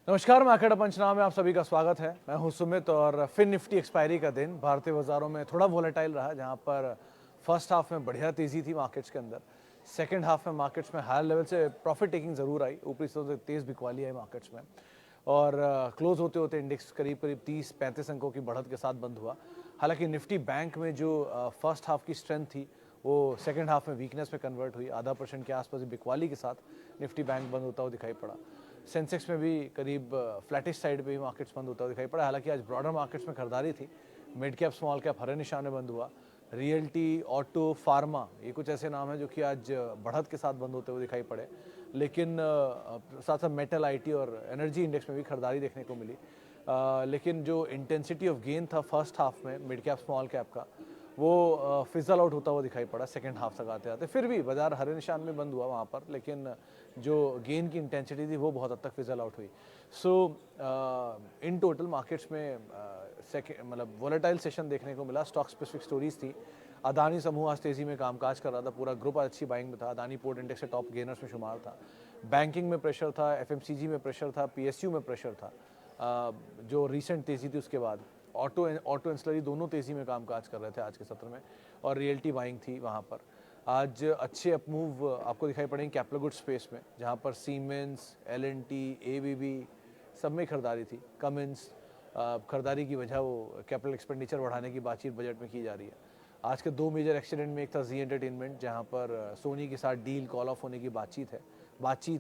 नमस्कार, मार्केट पंचनामे में आप सभी का स्वागत है। मैं हूं सुमित और फिन निफ्टी एक्सपायरी का दिन भारतीय बाजारों में थोड़ा वोलेटाइल रहा, जहां पर फर्स्ट हाफ में बढ़िया तेजी थी मार्केट्स के अंदर। सेकंड हाफ में मार्केट्स में हायर लेवल से प्रॉफिट टेकिंग जरूर आई, ऊपरी से तेज बिकवाली आई मार्केट्स में और क्लोज होते होते इंडेक्स करीब करीब 30-35 अंकों की बढ़त के साथ बंद हुआ। हालांकि निफ्टी बैंक में जो फर्स्ट हाफ की स्ट्रेंथ थी वो सेकंड हाफ में वीकनेस में कन्वर्ट हुई। आधा % के आसपास बिकवाली के साथ निफ्टी बैंक बंद होता हुआ दिखाई पड़ा। सेंसेक्स में भी करीब फ्लैटिश साइड पे ही मार्केट्स बंद होता हुआ दिखाई पड़ा। हालांकि आज ब्रॉडर मार्केट्स में खरीदारी थी, मिड कैप स्मॉल कैप हरे निशान में बंद हुआ। रियल्टी, ऑटो, फार्मा, ये कुछ ऐसे नाम हैं जो कि आज बढ़त के साथ बंद होते हुए दिखाई पड़े। लेकिन साथ साथ मेटल, आईटी और एनर्जी इंडेक्स में भी खरीदारी देखने को मिली। लेकिन जो इंटेंसिटी ऑफ गेन था फर्स्ट हाफ में मिड कैप स्मॉल कैप का, वो फिजल आउट होता हुआ दिखाई पड़ा सेकंड हाफ तक आते आते। फिर भी बाजार हरे निशान में बंद हुआ वहाँ पर, लेकिन जो गेन की इंटेंसिटी थी वो बहुत हद तक फिजल आउट हुई। सो इन टोटल मार्केट्स में मतलब वोलेटाइल सेशन देखने को मिला। स्टॉक स्पेसिफिक स्टोरीज थी। अदानी समूह आज तेजी में कामकाज कर रहा था, पूरा ग्रुप अच्छी बाइंग में था। अदानी पोर्ट इंडेक्स से टॉप गेनर्स में शुमार था। बैंकिंग में प्रेशर था, एफएमसीजी में प्रेशर था, पीएसयू में प्रेशर था। जो रिसेंट तेजी थी उसके बाद ऑटो एंसिलरी दोनों तेजी में कामकाज कर रहे थे आज के सत्र में, और रियल्टी बाइंग थी वहाँ पर। आज अच्छे अपमूव आपको दिखाई पड़ेंगे कैपिटल गुड स्पेस में, जहाँ पर सीमेंस, एलएनटी, एबीबी सब में खरीदारी थी। कमिंस खरीदारी की वजह वो कैपिटल एक्सपेंडिचर बढ़ाने की बातचीत बजट में की जा रही है। आज के दो मेजर एक्सीडेंट में एक था जी एंटरटेनमेंट, जहाँ पर सोनी के साथ डील कॉल ऑफ होने की बातचीत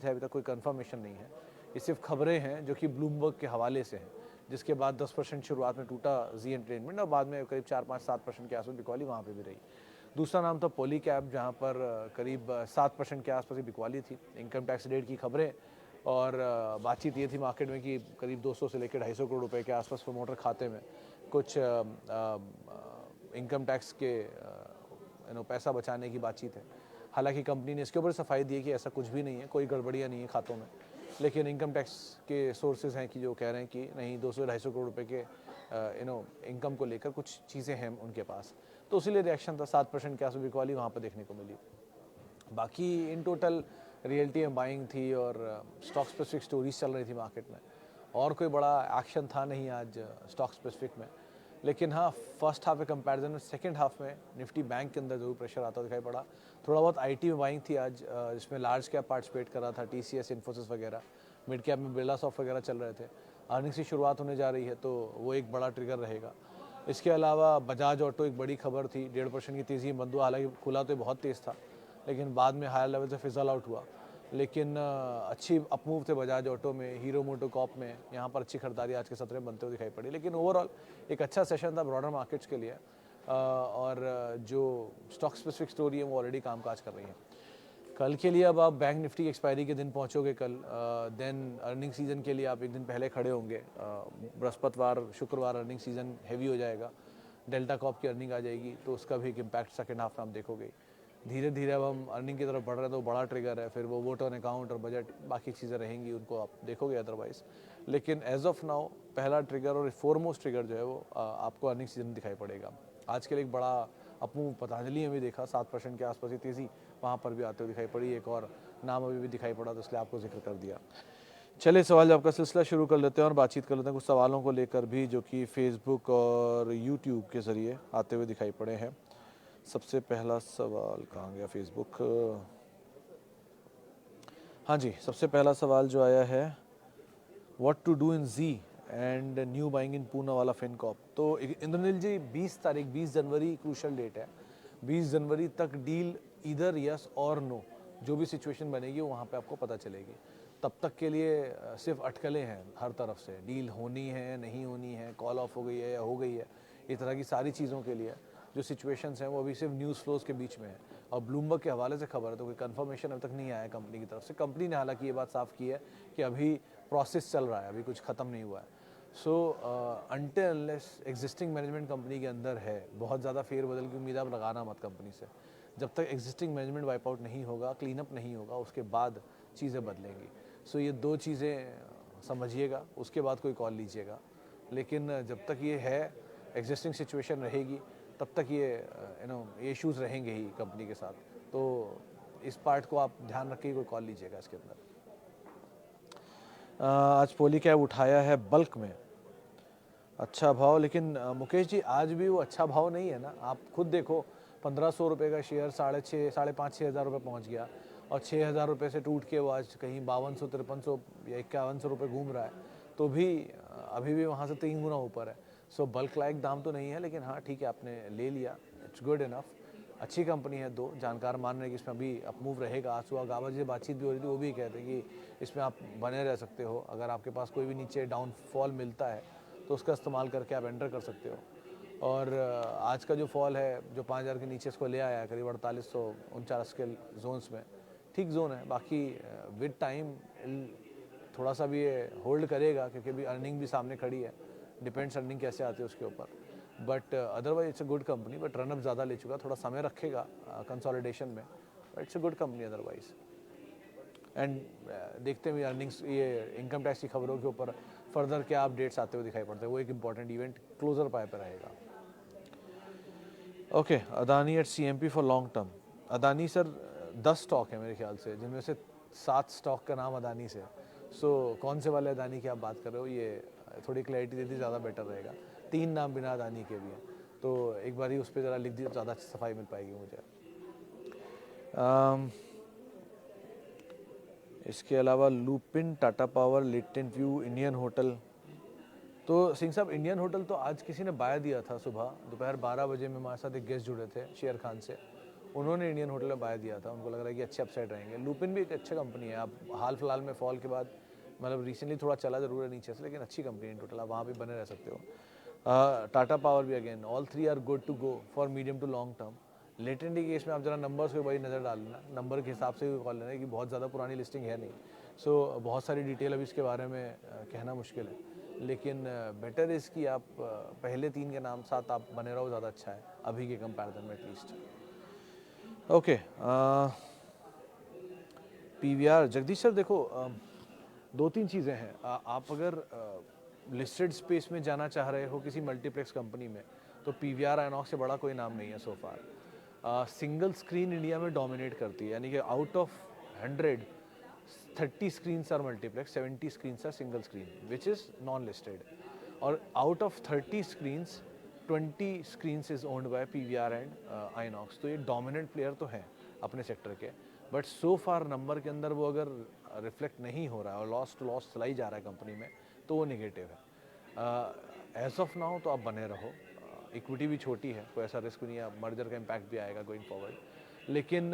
है, अभी तक कोई कंफर्मेशन नहीं है। ये सिर्फ खबरें हैं जो कि ब्लूमबर्ग के हवाले से हैं, जिसके बाद 10% शुरुआत में टूटा जी एंटरटेनमेंट और बाद में करीब 4-5-7% के आसपास बिकवाली वहाँ पे भी रही। दूसरा नाम था पॉली कैब, जहाँ पर करीब 7% के आसपास ही बिकवाली थी। इनकम टैक्स रेट की खबरें और बातचीत ये थी मार्केट में कि करीब 200 से लेकर 250 करोड़ रुपए के आसपास प्रमोटर खाते में कुछ इनकम टैक्स के पैसा बचाने की बातचीत है। हालांकि कंपनी ने इसके ऊपर सफाई दी है कि ऐसा कुछ भी नहीं है, कोई गड़बड़ियाँ नहीं है खातों में। लेकिन इनकम टैक्स के सोर्सेज हैं कि जो कह रहे हैं कि नहीं, 200-250 करोड़ रुपए के इनकम को लेकर कुछ चीज़ें हैं उनके पास, तो इसीलिए रिएक्शन था। 7% के आसपास बिकवाली वहाँ पर देखने को मिली। बाकी इन टोटल रियल्टी में बाइंग थी और स्टॉक स्पेसिफिक स्टोरीज चल रही थी मार्केट में, और कोई बड़ा एक्शन था नहीं आज स्टॉक स्पेसिफिक में। लेकिन हाँ, फर्स्ट हाफ के कंपैरिजन में सेकंड हाफ में निफ्टी बैंक के अंदर जरूर प्रेशर आता दिखाई पड़ा। थोड़ा बहुत आईटी में बाइंग थी आज, जिसमें लार्ज कैप पार्टिसिपेट कर रहा था, टीसीएस, इन्फोसिस वगैरह। मिड कैप में बिरला सॉफ्ट वगैरह चल रहे थे। अर्निंग्स की शुरुआत होने जा रही है तो वो एक बड़ा ट्रिगर रहेगा। इसके अलावा बजाज ऑटो एक बड़ी खबर थी, 1.5% की तेज़ी में बंद हुआ। हालांकि खुला तो बहुत तेज़ था, लेकिन बाद में हायर लेवल से फिजल आउट हुआ। लेकिन अच्छी अपमूव थे बजाज ऑटो में, हीरो मोटोकॉप में, यहाँ पर अच्छी खरीदारी आज के सत्र में बनते हुए दिखाई पड़ी। लेकिन ओवरऑल एक अच्छा सेशन था ब्रॉडर मार्केट्स के लिए, और जो स्टॉक स्पेसिफिक स्टोरी है वो ऑलरेडी कामकाज कर रही है। कल के लिए अब आप बैंक निफ्टी की एक्सपायरी के दिन पहुंचोगे कल, देन अर्निंग सीजन के लिए आप एक दिन पहले खड़े होंगे। बृहस्पतिवार शुक्रवार अर्निंग सीजन हैवी हो जाएगा, डेल्टा कॉप की अर्निंग आ जाएगी, तो उसका भी एक इम्पैक्ट सेकेंड हाफ में आप देखोगे। धीरे धीरे अब हम अर्निंग की तरफ बढ़ रहे हैं, तो बड़ा ट्रिगर है फिर वो वोट ऑन अकाउंट और बजट, बाकी चीज़ें रहेंगी, उनको आप देखोगे अदरवाइज। लेकिन एज ऑफ नाउ पहला ट्रिगर और फोरमोस्ट ट्रिगर जो है वो आपको अर्निंग सीजन दिखाई पड़ेगा। आज के लिए एक बड़ा अपमूव पतंजलि में भी देखा, 7% के आसपास ही तेज़ी वहाँ पर भी आते हुए दिखाई पड़ी। एक और नाम अभी भी दिखाई पड़ा, तो इसलिए आपको जिक्र कर दिया। चलिए सवाल जवाब का सिलसिला शुरू कर लेते हैं और बातचीत कर लेते हैं कुछ सवालों को लेकर भी, जो कि फेसबुक और यूट्यूब के ज़रिए आते हुए दिखाई पड़े हैं। सबसे पहला सवाल कहाँ गया फेसबुक? हाँ जी, सबसे पहला सवाल जो आया है, what to do in G and new buying in Poonawalla Fincorp. तो इंद्रनील जी, 20 जनवरी क्रूशल डेट है। 20 जनवरी तक डील इधर यस और नो, जो भी सिचुएशन बनेगी वहाँ पे आपको पता चलेगी। तब तक के लिए सिर्फ अटकलें हैं हर तरफ से, डील होनी है नहीं होनी है, कॉल ऑफ हो गई है या हो गई है, इस तरह की सारी चीज़ों के लिए जो सिचुएशंस हैं वो अभी सिर्फ न्यूज़ फ्लोज के बीच में है। और ब्लूमबर्ग के हवाले से खबर है, तो कोई कंफर्मेशन अभी तक नहीं आया कंपनी की तरफ से। कंपनी ने हालांकि ये बात साफ की है कि अभी प्रोसेस चल रहा है, अभी कुछ ख़त्म नहीं हुआ है। सो until unless existing management company के अंदर है, बहुत ज़्यादा फेरबदल की उम्मीद आप लगाना मत कंपनी से। जब तक एग्जिस्टिंग मैनेजमेंट वाइप आउट नहीं होगा, क्लीन अप नहीं होगा, उसके बाद चीज़ें बदलेंगी। सो ये दो चीज़ें समझिएगा, उसके बाद कोई कॉल लीजिएगा। लेकिन जब तक ये है, एग्जिस्टिंग सिचुएशन रहेगी, तब तक ये इश्यूज़ रहेंगे ही कंपनी के साथ। तो इस पार्ट को आप ध्यान रखिए, कोई कॉल लीजिएगा इसके अंदर। आज पोली कैब उठाया है बल्क में, अच्छा भाव, लेकिन मुकेश जी आज भी वो अच्छा भाव नहीं है ना। आप खुद देखो 1500 रुपये का शेयर 5,500 रुपये पहुंच गया और 6,000 रुपये से टूट के वो आज कहीं 5200 5300 या 5100 रुपये घूम रहा है, तो भी अभी भी वहाँ से 3 गुना ऊपर है। सो बल्क लाइक दाम तो नहीं है, लेकिन हाँ ठीक है, आपने ले लिया, इट्स गुड इनफ। अच्छी कंपनी है, दो जानकार मान रहे हैं कि इसमें अभी अप मूव रहेगा। आज सुबह गाबा जी से बातचीत भी हो रही थी, वो भी कहते हैं कि इसमें आप बने रह सकते हो, अगर आपके पास कोई भी नीचे डाउनफॉल मिलता है तो उसका इस्तेमाल करके आप एंटर कर सकते हो। और आज का जो फॉल है, जो 5,000 के नीचे इसको ले आया है करीब 4849 के जोन्स में, ठीक जोन है। बाकी विद टाइम थोड़ा सा भी ये होल्ड करेगा, क्योंकि अभी अर्निंग भी सामने खड़ी है, डिपेंड्स अर्निंग कैसे आती है उसके ऊपर। But otherwise it's a good company, but run up ज़्यादा ले चुका, थोड़ा समय रखेगा कंसोलिडेशन में, but it's a good company otherwise. And देखते हैं अर्निंग्स, ये इनकम टैक्स की खबरों के ऊपर फर्दर क्या अपडेट्स आते हुए दिखाई पड़ते हैं, वो एक इंपॉर्टेंट इवेंट क्लोजर पाए पर रहेगा। Okay, Adani at CMP for long term. Adani sir 10 stock है मेरे ख्याल से, जिनमें से 7 स्टॉक का नाम अदानी से। सो कौन से वाले अदानी की आप बात कर रहे हो, ये थोड़ी क्लैरिटी देती ज़्यादा बेटर रहेगा। 3 नाम बिना अदानी के भी हैं, तो एक बार ही उस पर ज़रा लिख दी, ज़्यादा सफाई मिल पाएगी मुझे। इसके अलावा लुपिन, टाटा पावर, लिटन व्यू, इंडियन होटल। तो सिंह साहब, इंडियन होटल तो आज किसी ने बाय दिया था सुबह, दोपहर 12 बजे में हमारे साथ एक गेस्ट जुड़े थे शेयर खान से, उन्होंने इंडियन होटल में बाय दिया था, उनको लग रहा है कि अच्छे अपसाइड रहेंगे। लुपिन भी एक अच्छी कंपनी है, आप हाल फिलहाल में फॉल के बाद, मतलब रिसेंटली थोड़ा चला जरूर है नीचे से, लेकिन अच्छी कंपनी है टोटल, आप वहाँ भी बने रह सकते हो। टाटा पावर भी again, all 3 are good to go for medium to long term. Latent के केस में आप जरा नंबर्स पे बड़ी नज़र डाल लेना, नंबर के हिसाब से भी कॉल लेना कि बहुत ज़्यादा पुरानी लिस्टिंग है नहीं। सो बहुत सारी डिटेल अभी इसके बारे में कहना मुश्किल है, लेकिन बेटर इज़ कि आप पहले 3 के नाम साथ आप बने रहो, ज़्यादा अच्छा है अभी के कंपैरिजन में at least. Okay, PVR Jagdish sir देखो, 2-3 चीज़ें हैं। आप अगर लिस्टेड स्पेस में जाना चाह रहे हो किसी मल्टीप्लेक्स कंपनी में, तो पीवीआर आइनॉक्स से बड़ा कोई नाम नहीं है सो फार। सिंगल स्क्रीन इंडिया में डोमिनेट करती है, यानी कि out of 100 30 screens are multiplex, 70 screens are single screen, which is non-listed. और out of 30 screens, 20 screens is owned by PVR and Inox. तो ये dominant player तो हैं अपने सेक्टर के, बट सो फार नंबर के अंदर वो अगर रिफ्लेक्ट नहीं हो रहा है और लॉस टू लॉस चला ही जा रहा है कंपनी में, तो वो नेगेटिव है। एज ऑफ नाउ तो आप बने रहो, इक्विटी भी छोटी है, कोई ऐसा रिस्क नहीं है, मर्जर का इम्पैक्ट भी आएगा गोइंग फॉरवर्ड, लेकिन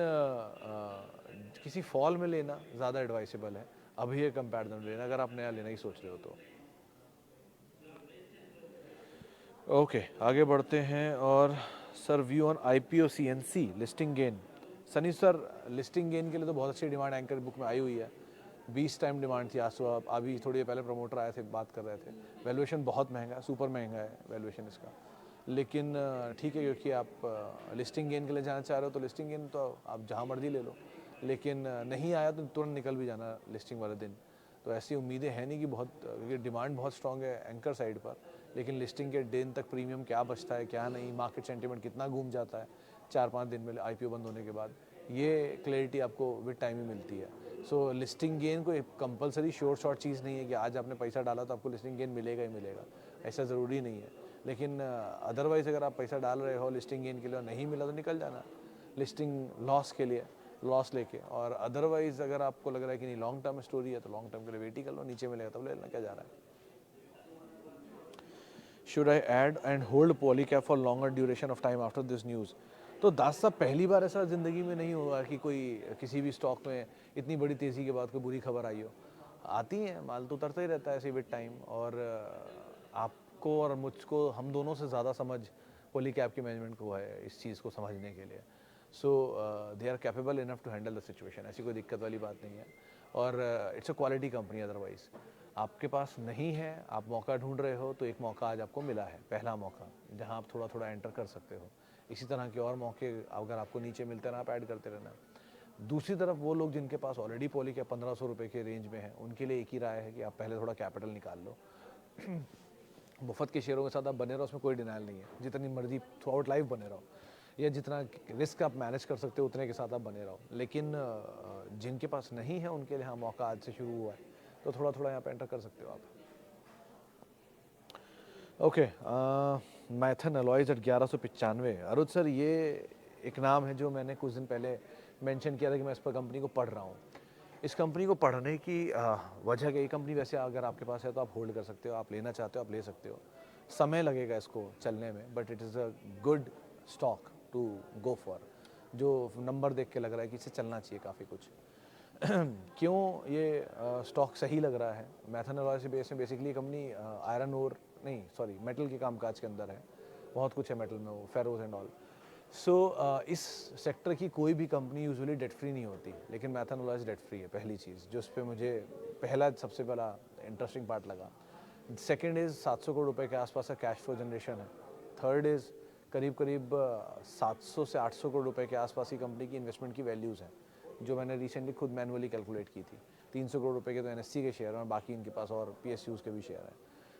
किसी फॉल में लेना ज़्यादा एडवाइसेबल है अभी ये कंपैरिजन लेना, अगर आप नया लेना ही सोच रहे हो तो। ओके, आगे बढ़ते हैं। और sir, view on IPO CNC listing gain. Sunny sir, listing gain के लिए तो बहुत अच्छी डिमांड एंकर बुक में आई हुई है, 20 टाइम डिमांड थी आज सुबह, अभी थोड़ी देर पहले प्रमोटर आए थे, बात कर रहे थे। वैल्यूएशन बहुत महंगा है, सुपर महंगा है वैल्यूएशन इसका, लेकिन ठीक है, क्योंकि आप लिस्टिंग गेन के लिए जाना चाह रहे हो तो लिस्टिंग गेन तो आप जहाँ मर्जी ले लो, लेकिन नहीं आया तो तुरंत निकल भी जाना लिस्टिंग वाले दिन। तो ऐसी उम्मीदें हैं नहीं कि बहुत, क्योंकि डिमांड बहुत स्ट्रॉन्ग है एंकर साइड पर, लेकिन लिस्टिंग के दिन तक प्रीमियम क्या बचता है क्या नहीं, मार्केट सेंटीमेंट कितना घूम जाता है 4-5 दिन में आईपीओ बंद होने के बाद, ये क्लैरिटी आपको विद टाइम ही मिलती है। सो लिस्टिंग गेन कोई कंपलसरी शॉर्ट चीज़ नहीं है कि आज आपने पैसा डाला तो आपको लिस्टिंग गेन मिलेगा ही मिलेगा, ऐसा ज़रूरी नहीं है। लेकिन अदरवाइज़ अगर आप पैसा डाल रहे हो लिस्टिंग गेन के लिए और नहीं मिला तो निकल जाना लिस्टिंग लॉस के लिए, लॉस लेके। और अदरवाइज़ अगर आपको लग रहा है कि नहीं लॉन्ग टर्म स्टोरी है, तो लॉन्ग टर्म के लिए वेट ही कर लो, नीचे मिलेगा तब ले लेना, क्या जा रहा है। Should I add and hold poly cap for longer duration of time after this news. तो दास साहब, पहली बार ऐसा ज़िंदगी में नहीं हुआ कि कोई किसी भी स्टॉक में इतनी बड़ी तेज़ी के बाद कोई बुरी खबर आई हो। आती है, माल तो उतरता ही रहता है ऐसे विद टाइम, और आपको और मुझको, हम दोनों से ज़्यादा समझ पॉली कैप की मैनेजमेंट को है इस चीज़ को समझने के लिए। So they are capable enough to handle the situation, ऐसी कोई दिक्कत वाली बात नहीं है। और it's a quality company. Otherwise आपके पास नहीं है, आप मौका ढूंढ रहे हो, तो एक मौका आज आपको मिला है, पहला मौका, जहां आप थोड़ा थोड़ा एंटर कर सकते हो। इसी तरह के और मौके अगर आपको नीचे मिलते हैं, आप ऐड करते रहना। दूसरी तरफ वो लोग जिनके पास ऑलरेडी पॉली के 1500 रुपये के रेंज में है, उनके लिए एक ही राय है कि आप पहले थोड़ा कैपिटल निकाल लो। मुफ्त के शेयरों के साथ आप बने रहो, उसमें कोई डिनाइल नहीं है, जितनी मर्जी थ्रू आउट लाइफ बने रहो, या जितना रिस्क आप मैनेज कर सकते हो उतने के साथ आप बने रहो। लेकिन जिनके पास नहीं है उनके लिए हाँ, मौका आज से शुरू हुआ है, तो थोड़ा थोड़ा यहाँ पे एंटर कर सकते हो आप। Okay, Maithan alloys at 1195। Arun sir, ये एक नाम है जो मैंने कुछ दिन पहले मेंशन किया था कि मैं इस पर कंपनी को पढ़ रहा हूँ। इस कंपनी को पढ़ने की वजह क्या, ये कंपनी वैसे अगर आपके पास है तो आप होल्ड कर सकते हो, आप लेना चाहते हो आप ले सकते हो, समय लगेगा इसको चलने में, but it is a good stock to go for. जो नंबर देख के लग रहा है कि इसे चलना चाहिए काफ़ी कुछ। क्यों ये स्टॉक सही लग रहा है, मैथन अलॉय से बेस में बेसिकली कंपनी आयरन ओर नहीं सॉरी मेटल के कामकाज के अंदर है, बहुत कुछ है मेटल में, वो फेरोज एंड ऑल। सो इस सेक्टर की कोई भी कंपनी यूजुअली डेट फ्री नहीं होती, लेकिन मैथन अलॉयज डेट फ्री है, पहली चीज़ जो उस पर मुझे सबसे पहला इंटरेस्टिंग पार्ट लगा। सेकेंड इज़ 700 करोड़ रुपए के आसपास का कैश फ्लो जनरेशन है। थर्ड इज़ करीब करीब 700 से 800 करोड़ रुपए के आसपास की कंपनी की इन्वेस्टमेंट की वैल्यूज़ हैं, जो मैंने रिसेंटली खुद मैनुअली कैलकुलेट की थी। 300 करोड़ रुपए के तो एनएससी के शेयर हैं और बाकी इनके पास और पीएसयूज़ के भी शेयर हैं।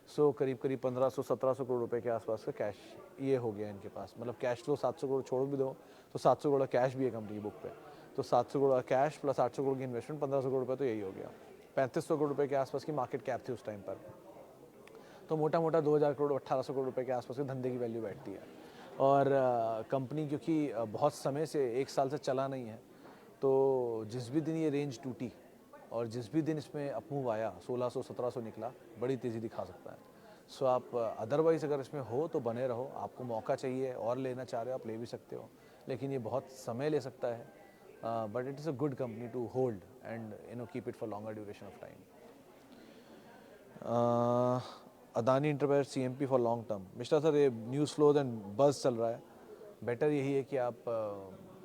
सो करीब करीब 1500-1700 करोड़ रुपए के आसपास का कैश ये हो गया इनके पास। मतलब कैश फ्लो 700 करोड़ छोड़ भी दो तो 700 करोड़ कैश भी है कंपनी की बुक पे। तो 700 करोड़ कैश प्लस 800 करोड़ की इन्वेस्टमेंट, 1500 करोड़ रुपए तो यही हो गया। 3500 करोड़ रुपए के आसपास की मार्केट कैप थी उस टाइम पर। तो मोटा मोटा 2000 करोड़ 1800 करोड़ रुपए के आसपास के धंधे की वैल्यू बैठती है। और कंपनी क्योंकि बहुत समय से 1 साल से चला नहीं है, तो जिस भी दिन ये रेंज टूटी और जिस भी दिन इसमें अपमूव आया 1600-1700 निकला, बड़ी तेज़ी दिखा सकता है। सो आप अदरवाइज़ अगर इसमें हो तो बने रहो, आपको मौका चाहिए और लेना चाह रहे हो आप ले भी सकते हो, लेकिन ये बहुत समय ले सकता है। But it is a good company to hold and keep it for longer duration of time. Adani enterprise CMP for long term. Mister sir, ये न्यूज़ फ्लोज एंड बज़ चल रहा है, बेटर यही है कि आप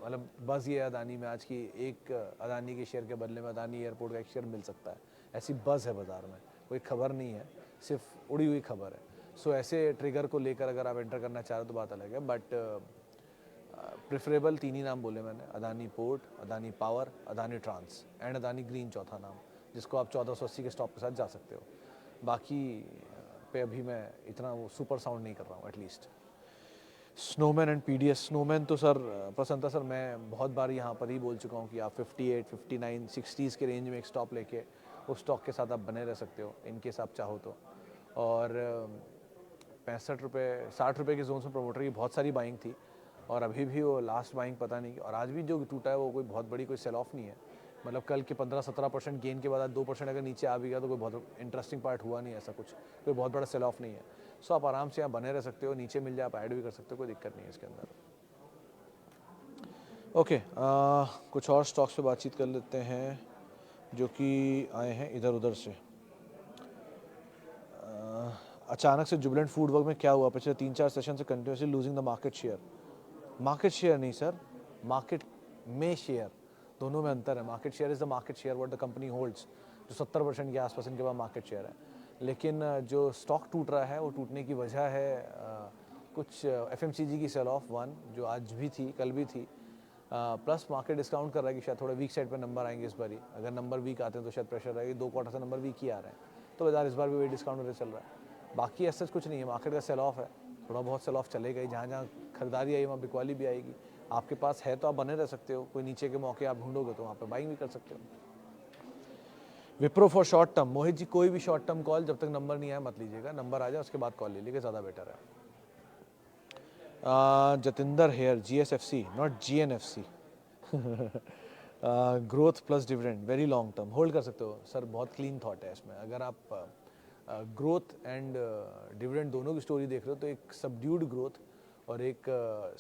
मतलब बज़ ये अदानी में आज की एक अदानी के शेयर के बदले में अदानी एयरपोर्ट का एक शेयर मिल सकता है, ऐसी बज़ है बाज़ार में, कोई खबर नहीं है, सिर्फ उड़ी हुई खबर है। सो ऐसे ट्रिगर को लेकर अगर आप एंटर करना चाह रहे हो तो बात अलग है, बट प्रेफरेबल 3 ही नाम बोले मैंने, Adani port, Adani power, Adani trans and Adani green चौथा नाम, जिसको आप 1480 के स्टॉप के साथ जा सकते हो। बाकी पे अभी मैं इतना वो सुपर साउंड नहीं कर रहा हूँ at least. Snowman and PDS. Snowman तो सर पसंद था सर, मैं बहुत बार यहाँ पर ही बोल चुका हूँ कि आप 58, 59, 60s के रेंज में एक स्टॉप लेके उस स्टॉक के साथ आप बने रह सकते हो इनकेस आप चाहो तो। और 65 रुपये 60 रुपये के जोन में प्रमोटर की बहुत सारी बाइंग थी और अभी भी वो लास्ट बाइंग पता नहीं, और आज भी जो टूटा है वो कोई बहुत बड़ी कोई सेल ऑफ नहीं है। मतलब कल के 15-17% गेन के बाद 2% अगर नीचे आ भी गया तो कोई बहुत इंटरेस्टिंग पार्ट हुआ नहीं, ऐसा कुछ कोई बहुत बड़ा सेल ऑफ नहीं है। सो आप आराम से यहाँ बने रह सकते हो, नीचे मिल जाए आप ऐड भी कर सकते हो, कोई दिक्कत नहीं है इसके अंदर। ओके, कुछ और स्टॉक्स पे बातचीत कर लेते हैं जो कि आए हैं इधर उधर से। अचानक से जुबिलेंट फूड वर्क में क्या हुआ? पिछले 3-4 सेशन से continuously losing the market share. Market share नहीं सर, मार्केट में शेयर, दोनों में अंतर है। Market share is the market share what the company holds, जो 70% के आसपास इनके पास मार्केट शेयर है। लेकिन जो स्टॉक टूट रहा है वो टूटने की वजह है कुछ एफएमसीजी की सेल ऑफ वन, जो आज भी थी कल भी थी, प्लस मार्केट डिस्काउंट कर रहा है कि शायद थोड़ा वीक साइड पर नंबर आएंगे इस बार ही। अगर नंबर वीक आते हैं तो शायद प्रेशर रहेगी, 2 क्वार्टर से नंबर वीक ही आ रहे हैं, तो बाजार इस बार भी वही डिस्काउंट रेट चल रहा है। बाकी ऐसा कुछ नहीं है, मार्केट का सेल ऑफ है, थोड़ा बहुत सेल ऑफ चलेगा ही, जहाँ जहाँ खरीदारी आई वहाँ बिकवाली भी आएगी। आपके पास है तो आप बने रह सकते हो, कोई नीचे के मौके आप ढूंढोगे तो वहाँ पर बाइंग भी कर सकते हो। Wipro for short term. Mohit ji, कोई भी शॉर्ट टर्म कॉल जब तक नंबर नहीं आया मत लीजिएगा, नंबर आ जाए उसके बाद कॉल ले लीजिएगा, ज़्यादा बेटर है। Jatinder here, GSFC not GNFC. Growth plus dividend very long term, hold कर सकते हो सर, बहुत क्लीन थॉट है इसमें। अगर आप ग्रोथ एंड डिविडेंड दोनों की स्टोरी देख रहे हो तो एक सबड्यूड ग्रोथ और एक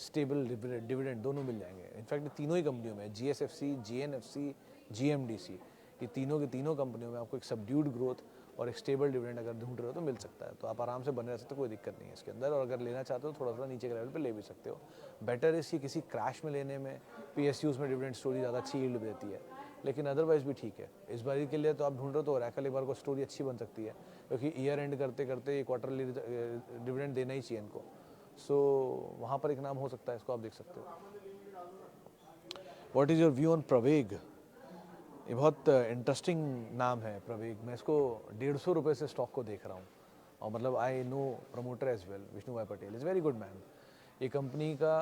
स्टेबल डिविडेंड दोनों मिल जाएंगे। इनफैक्ट तीनों ही कंपनियों में, जीएसएफसी, जीएनएफसी, जीएमडीसी, ये तीनों की तीनों कंपनियों में आपको एक सबड्यूड ग्रोथ और एक स्टेबल डिविडेंड अगर ढूंढ रहे हो तो मिल सकता है। तो आप आराम से बने रह सकते हो, कोई दिक्कत नहीं है इसके अंदर। और अगर लेना चाहते हो थोड़ा थोड़ा नीचे के लेवल पे ले भी सकते हो। बेटर इसकी किसी क्रैश में लेने में, पीएसयूज में डिविडेंड स्टोरी ज़्यादा अच्छी यील्ड देती है, लेकिन अदरवाइज भी ठीक है। इस बारी के लिए तो आप ढूंढ रहे हो तो ओरेकल एक बार को स्टोरी अच्छी बन सकती है, क्योंकि ईयर एंड करते करते ये क्वार्टरली डिविडेंड देना ही चाहिए इनको। सो वहाँ पर एक नाम हो सकता है, इसको आप देख सकते हो। What is your view on Praveg? ये बहुत इंटरेस्टिंग नाम है प्रवेग। मैं इसको 150 रुपये से स्टॉक को देख रहा हूँ, और मतलब I know promoter as well, Vishnu bhai Patel is very good man. ये कंपनी का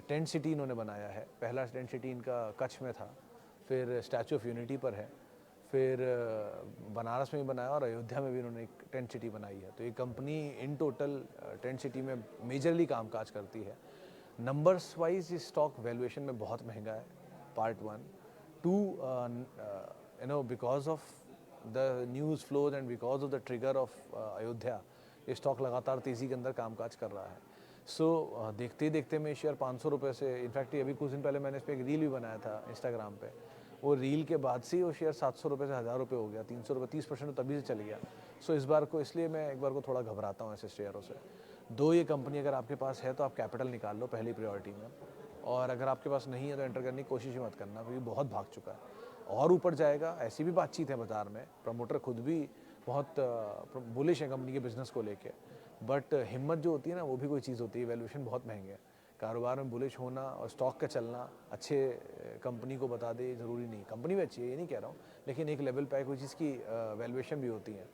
टेंट सिटी इन्होंने बनाया है। पहला टेंट सिटी इनका कच्छ में था, फिर स्टैचू ऑफ यूनिटी पर है, फिर बनारस में भी बनाया और अयोध्या में भी उन्होंने एक टेंट सिटी बनाई है। तो ये company in total tent city में मेजरली कामकाज करती है। नंबर्स वाइज ये स्टॉक वैल्यूएशन में बहुत महंगा है, part 1। 2, you know because of the news flows and because of the trigger of Ayodhya, ये स्टॉक लगातार तेज़ी के अंदर कामकाज कर रहा है। सो देखते ही देखते में शेयर 500 रुपये से, इनफैक्ट अभी कुछ दिन पहले मैंने इस पर एक रील भी बनाया था इंस्टाग्राम पे, वो रील के बाद से ही वो शेयर 700 रुपये से 1000 रुपये हो गया, 300 रुपये, 30% तो तभी से चल गया। सो इस बार को इसलिए मैं एक बार को थोड़ा घबराता हूँ ऐसे शेयरों से। दो ये कंपनी अगर आपके पास है तो आप कैपिटल निकाल लो पहली प्रायोरिटी में, और अगर आपके पास नहीं है तो एंटर करने की कोशिश ही मत करना, क्योंकि बहुत भाग चुका है और ऊपर जाएगा। ऐसी भी बातचीत है बाजार में, प्रमोटर खुद भी बहुत बुलिश है कंपनी के बिजनेस को लेके, बट हिम्मत जो होती है ना वो भी कोई चीज़ होती है। वैल्यूएशन बहुत महंगे है, कारोबार में बुलिश होना और स्टॉक का चलना अच्छे कंपनी को बता दे ज़रूरी नहीं। कंपनी भी अच्छी है, ये नहीं कह रहा हूँ, लेकिन एक लेवल पे कोई चीज़ की वैल्यूएशन भी होती है।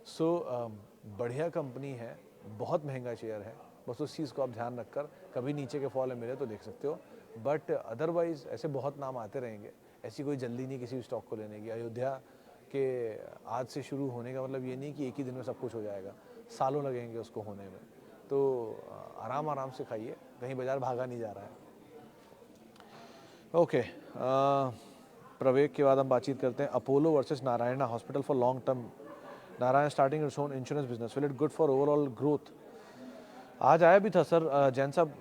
सो बढ़िया कंपनी है, बहुत महंगा शेयर है, बस उस चीज़ को आप ध्यान रखकर कभी नीचे के फॉल में मिले तो देख सकते हो, बट अदरवाइज़ ऐसे बहुत नाम आते रहेंगे। ऐसी कोई जल्दी नहीं किसी भी स्टॉक को लेने की। अयोध्या के आज से शुरू होने का मतलब ये नहीं कि एक ही दिन में सब कुछ हो जाएगा, सालों लगेंगे उसको होने में। तो आराम आराम से खाइए, कहीं बाजार भागा नहीं जा रहा है। ओके, प्रवेश के बाद हम बातचीत करते हैं Apollo versus Narayana hospital for long term. Narayan starting its own insurance business, will it good for overall growth? आज आया भी था सर जैन साहब,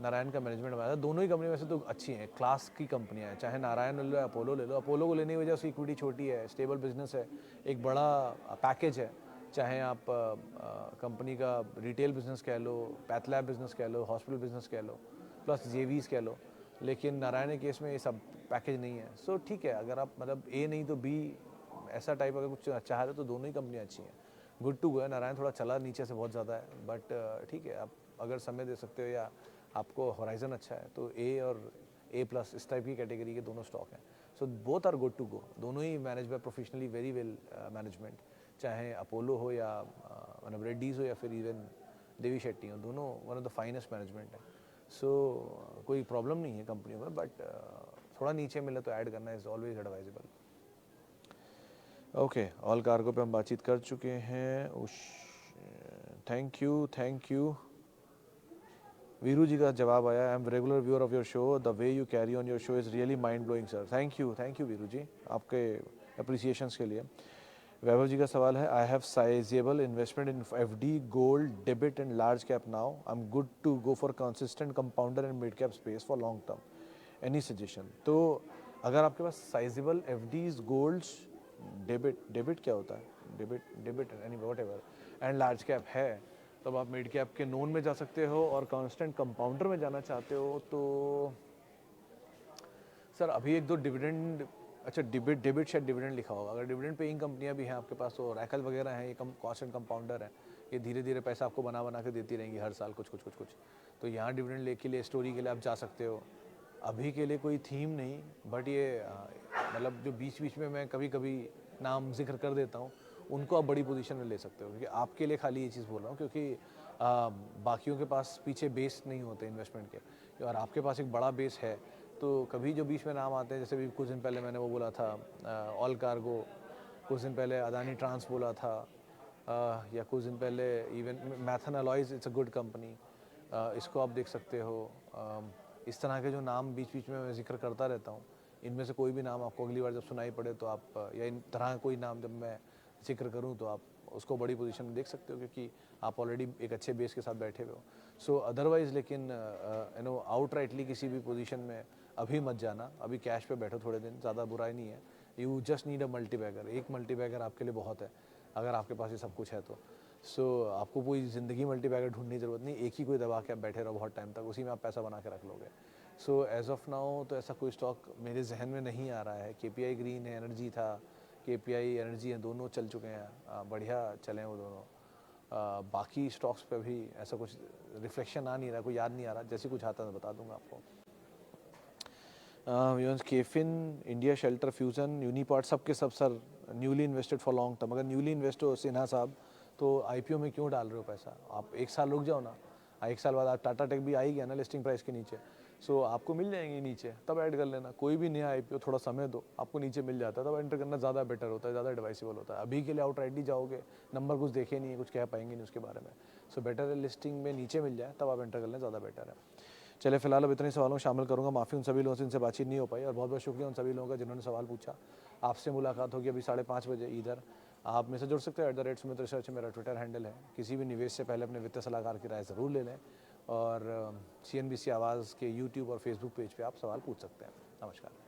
नारायण का मैनेजमेंट आया था। दोनों ही कंपनी वैसे तो अच्छी हैं, क्लास की कंपनियां हैं, चाहे नारायण ले लो या अपोलो ले लो। अपोलो को लेने की वजह उसकी इक्विटी छोटी है, स्टेबल बिजनेस है, एक बड़ा पैकेज है, चाहे आप कंपनी का रिटेल बिजनेस कह लो, पैथलैब बिजनेस कह लो, हॉस्पिटल बिजनेस कह लो, प्लस जेवीज कह लो। लेकिन नारायण के केस में ये सब पैकेज नहीं है। सो ठीक है, अगर आप मतलब ए नहीं तो बी ऐसा टाइप अगर कुछ चाह रहे हो तो दोनों ही कंपनियाँ अच्छी हैं, गुड टू गो है। नारायण थोड़ा चला नीचे से बहुत ज़्यादा है, बट ठीक है, आप अगर समय दे सकते हो या आपको होराइजन अच्छा है तो ए और A+ इस टाइप की कैटेगरी के दोनों स्टॉक हैं। So both are good to go, दोनों ही manage by professionally very well management, चाहे अपोलो हो या मतलब रेड्डीज़ हो या फिर इवन देवी शेट्टी हो, दोनों one of the finest management है। सो कोई प्रॉब्लम नहीं है कंपनियों में, बट थोड़ा नीचे मिले तो ऐड करना is always advisable. Okay, all cargo पे हम बातचीत कर चुके हैं। Thank you. वीरू जी का जवाब आया, I am regular viewer of your show, the way you carry on your show is really mind blowing sir. Thank you Viru ji, आपके अप्रिसिएशंस के लिए। वैभव जी का सवाल है, I have sizable investment in FD, gold, debit and large cap now, I am good to go for consistent compounder and mid cap space for long term, any suggestion? तो अगर आपके पास साइजेबल FDs, गोल्ड्स, डेबिट क्या होता है, debit any what ever, and large cap है, तब आप मिड कैप के नोन में जा सकते हो, और कांस्टेंट कंपाउंडर में जाना चाहते हो तो सर अभी एक दो डिविडेंड, अच्छा डेबिट शायद डिविडेंड लिखा होगा, अगर डिविडेंड पेइंग कंपनियां भी हैं आपके पास तो रैकल वगैरह हैं, ये कांस्टेंट कंपाउंडर है, ये धीरे धीरे पैसा आपको बना के देती रहेंगी हर साल कुछ, तो यहाँ डिविडेंड लेके लिए स्टोरी के लिए आप जा सकते हो। अभी के लिए कोई थीम नहीं, बट ये मतलब जो बीच में मैं कभी कभी नाम जिक्र कर देता हूँ, उनको आप बड़ी पोजीशन में ले सकते हो, क्योंकि आपके लिए खाली ये चीज़ बोल रहा हूँ, क्योंकि बाकियों के पास पीछे बेस नहीं होते इन्वेस्टमेंट के, और आपके पास एक बड़ा बेस है, तो कभी जो बीच में नाम आते हैं, जैसे भी कुछ दिन पहले मैंने वो बोला था ऑल कार्गो, कुछ दिन पहले अदानी ट्रांस बोला था, या कुछ दिन पहले even Maithon alloys, it's a good company, इसको आप देख सकते हो। इस तरह के जो नाम बीच में मैं जिक्र करता रहता हूँ, इनमें से कोई भी नाम आपको अगली बार जब सुनाई पड़े तो आप, या इन तरह कोई नाम जब मैं जिक्र करूँ तो आप उसको बड़ी पोजीशन में देख सकते हो, क्योंकि आप ऑलरेडी एक अच्छे बेस के साथ बैठे हुए हो। सो अदरवाइज़ लेकिन यू नो आउटराइटली किसी भी पोजीशन में अभी मत जाना, अभी कैश पे बैठो थोड़े दिन, ज़्यादा बुराई नहीं है। You just need a multibagger, एक मल्टीबैगर आपके लिए बहुत है अगर आपके पास ये सब कुछ है तो। सो आपको कोई ज़िंदगी मल्टीबैगर ढूंढने की ज़रूरत नहीं, एक ही कोई दबा के आप बैठे रहो बहुत टाइम तक, उसी में आप पैसा बना के रख लोगे। सो एज ऑफ नाउ तो ऐसा कोई स्टॉक मेरे जहन में नहीं आ रहा है। KPI ग्रीन है, एनर्जी था, KPI एनर्जी है, दोनों चल चुके हैं, बढ़िया चले हैं वो दोनों। बाकी स्टॉक्स पे भी ऐसा कुछ रिफ्लेक्शन आ नहीं रहा, कोई याद नहीं आ रहा, जैसे कुछ आता है तो बता दूंगा आपको। केफिन, इंडिया शेल्टर, फ्यूजन, यूनिपार्ट, सबके सब sir newly invested for long term. अगर न्यूली इन्वेस्ट हो सिन्हा साहब तो IPO में क्यों डाल रहे हो पैसा, आप एक साल रुक जाओ ना, एक साल बाद आप टाटा टेक भी आ ही गया ना लिस्टिंग प्राइस के नीचे। सो आपको मिल जाएंगे नीचे, तब ऐड कर लेना। कोई भी नया आईपीओ थोड़ा समय दो, आपको नीचे मिल जाता है, तब एंटर करना ज़्यादा बेटर होता है, ज़्यादा एडवाइसेबल होता है। अभी के लिए आउटराइट ही जाओगे, नंबर कुछ देखे नहीं है, कुछ कह पाएंगे नहीं उसके बारे में। सो बेटर है लिस्टिंग में नीचे मिल जाए, तब आप एंटर कर लें, ज़्यादा बेटर है। चलिए फिलहाल अब इतने सवालों शामिल करूँगा, माफ़ी उन सभी लोगों से जिनसे बातचीत नहीं हो पाई, और बहुत बहुत शुक्रिया उन सभी लोगों का जिन्होंने सवाल पूछा। आपसे मुलाकात होगी अभी 5:30 बजे इधर। आप में से जुड़ सकते हो @सुमित रिसर्च मेरा ट्विटर हैंडल है। किसी भी निवेश से पहले अपने वित्तीय सलाहकार की राय ज़रूर ले लें, और CNBC आवाज़ के यूट्यूब और फेसबुक पेज पे आप सवाल पूछ सकते हैं। नमस्कार।